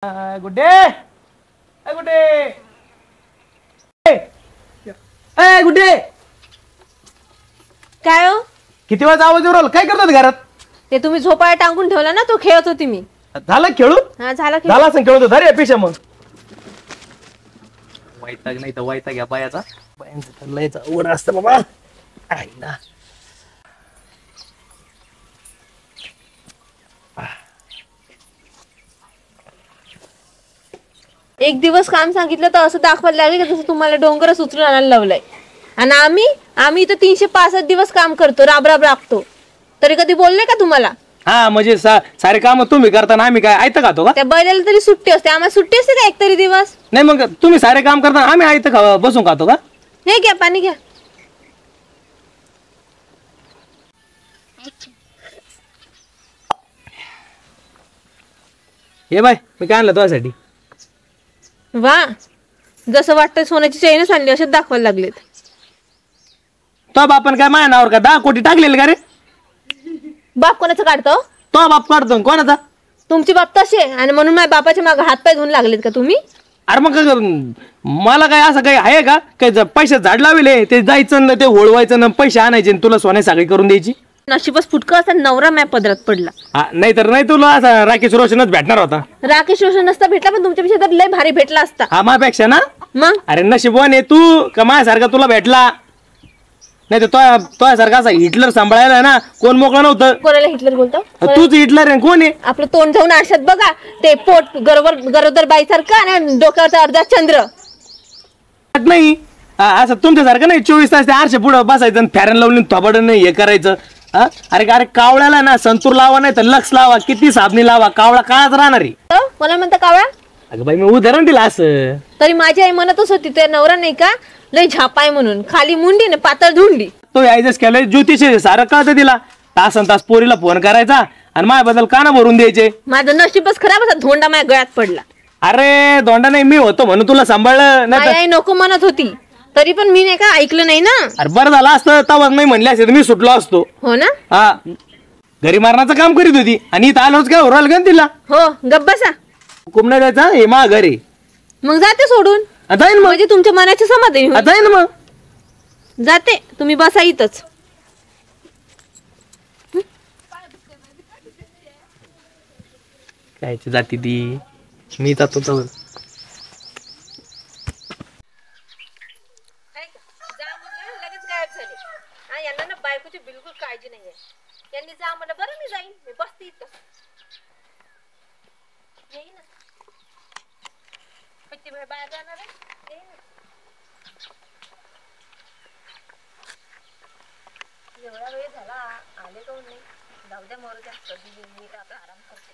गुड्डे गुड्डे गुड्डे काय हो? किती वेळा आवाज येऊ राहिला? काय करतात घरात? ते तुम्ही झोपाळ्या टांगून ठेवला ना, तो खेळत होती मी. झाला खेळू? हा झाला झाला असं खेळतो. धर पेशा मग. वैताग नाही तर वैताग घ्या बायाचा. बायांचं तर लयच अवघड असतं बाबा. आई ना. एक दिवस काम सांगितलं तर असं दाखवायला लागले की जसं तुम्हाला डोंगरच उचलून आणायला लावलंय. आणि आम्ही इथं 365 दिवस काम करतो, राबराब राबतो, तरी कधी बोलले का तुम्हाला? हा म्हणजे सारे काम तुम्ही करताना आम्ही काय ऐकत खातो का? त्या बैलाला तरी सुट्टी असते, आम्हाला सुट्टी असते का एक तरी दिवस? नाही मग तुम्ही सारे काम करताना आम्ही ऐकत बसून खातो का? हे घ्या पाणी घ्या. हे बाय मी काय आणलं तुझ्यासाठी? वा, जसं वाटतं सोन्याची चैनच आणली असेच दाखवायला लागलेत. तो बापन काय माझ्या नावावर का 10 कोटी टाकलेले का रे? बाप कोणाचं काढतो? तो बाप काढतो कोणाचा? तुमचे बाप तसे, आणि म्हणून माझ्या बापाच्या मागे हातपाय धुवून लागलेत का तुम्ही? अरे मग मला काय असं काही आहे का? काही पैसे झाड लावले ते जायचं ना, ते ओळवायचं ना, पैसे आणायचे तुला सोन्या साखळी करून द्यायची. नशीबच फुटका असा नवरा मॅ पदरात पडला. नाही तर नाही तुला असा राकेश रोशनच भेटणार होता. राकेश रोशन नसता भेटला, पण तुमच्यापेक्षा तर लय भारी भेटला असता. हा माझ्यापेक्षा ना. मग अरे नशीबवान आहे तू का माझ्यासारखा तुला भेटला. नाही तर तो सारखा असा हिटलर सांभाळायला ना कोण मोकळा नव्हतं. कोणाला हिटलर बोलतो? तूच हिटलर आहे. कोण आहे? आपलं तोंड जाऊन आरशात बघा, ते पोट गरोदर बाई सारखं आणि डोक्यावरचा अर्धा चंद्र. नाही असं तुमच्यासारखं नाही 24 तास ते आरशे पुढे बसायचं, फॅरन लावून थोबड नाही हे करायचं. अरे अरे कावळ्याला ना संतूर लावा नाही तर लक्ष लावा, किती साबणी लावा, कावळा काळाच राहणार आहे. मला म्हणता कावळा? अगं बाई मी उदाहरण दिलं असं. तरी माझी आई म्हणतच होती ते नवरा नाही का लय झापाय म्हणून, खाली मुंडी ना पातळ धुंडी. तो यायचंच केलंय ज्योतिष सारं कळतं तिला. तासन तास पोरीला फोन करायचा आणि माझ्याबद्दल काना भरून द्यायचे. माझं नशीबच खराब, असा धोंडा माझ्या गळ्यात पडला. अरे दोंडा नाही मी होतो म्हणून तुला सांभाळलं. आई नको म्हणत होती तरी पण मी नाही का ऐकलं नाही ना. अरे बरं झालं असतं तवाच नाही म्हणले असते मी सुटलो असतो. हो ना. हा घरी मारण्याचं काम करीत होती आणि इथं आलोच काय ओरल का तिला? हो गप्प बसा. हुकुम नाही द्यायचा. हे मा घरी मग जाते सोडून. जाईन मग. म्हणजे तुमच्या मनाची समाधानी होईल. जाईन मग. जाते, तुम्ही बसा इथंच. काय जाती ती मी जातो तर यांना ना बायकोची बिलकुल काळजी नाहीये. यांनी जा म्हणलं बरं मी जाईन, मी बसते इथं. येईन किती वेळ बाहेर जाणार आहे? एवढा वेळ झाला आले का नाही? जाऊ द्या मरू द्या, कधी मी आता आराम करते.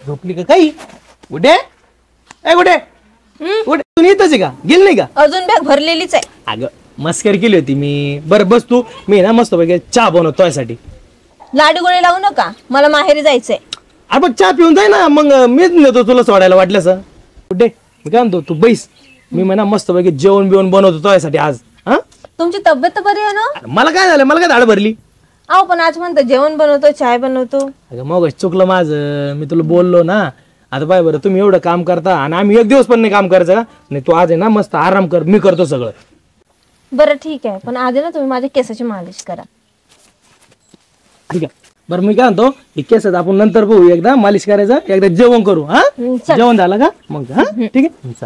झोपली का काही? गुडे गुडे गुडे तू येतच आहे का? गेली नाही का? अजून बॅग भरलेलीच आहे. अगं मस्करी केली होती मी. बरं बस तू, मी ना मस्त पैकी चहा बनवतो तुझ्यासाठी. लाडू गोळे लावू नका, मला माहेरी जायचंय. अरे मग चहा पिऊन जाय ना, मग मीच नेतो तुला सोडायला वाटल्यास. गुड्डे मी काय म्हणतो तू बैस, मी म्हणा मस्त पैकी जेवण बिवण बनवतो तुझ्यासाठी आज. हा तुमची तब्येत तर बरी आहे ना? मला काय झालं? मला काय धाड भरली? अहो पण आज म्हणतो जेवण बनवतो, चाय बनवतो. अगं मग चुकलं माझं, मी तुला बोललो ना. आता पाय बरं तुम्ही एवढं काम करता आणि आम्ही एक दिवस पण नाही काम करायचं का? नाही तू आज आहे ना मस्त आराम कर, मी करतो सगळं. बरं ठीक आहे, पण आज आहे ना तुम्ही माझ्या केसाची मालिश करा. ठीक आहे बरं मी काय म्हणतो हे केसात आपण नंतर बघू, एकदा मालिश करायचं, एकदा जेवण करू. हा जेवण झालं का मग? हा ठीक आहे.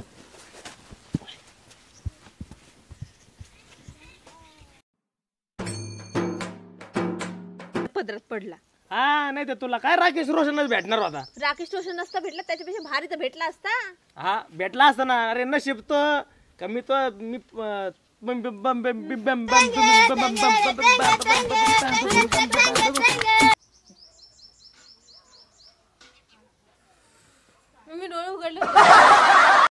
पदरात पडला. हा नाही तर तुला काय राकेश रोशनच भेटणार होता. राकेश रोशन नसता भेटला, त्याच्यापेक्षा भारी तर भेटला असता. हा भेटला असता ना. अरे नशीब तो का मी तो मी डोळे उघडले.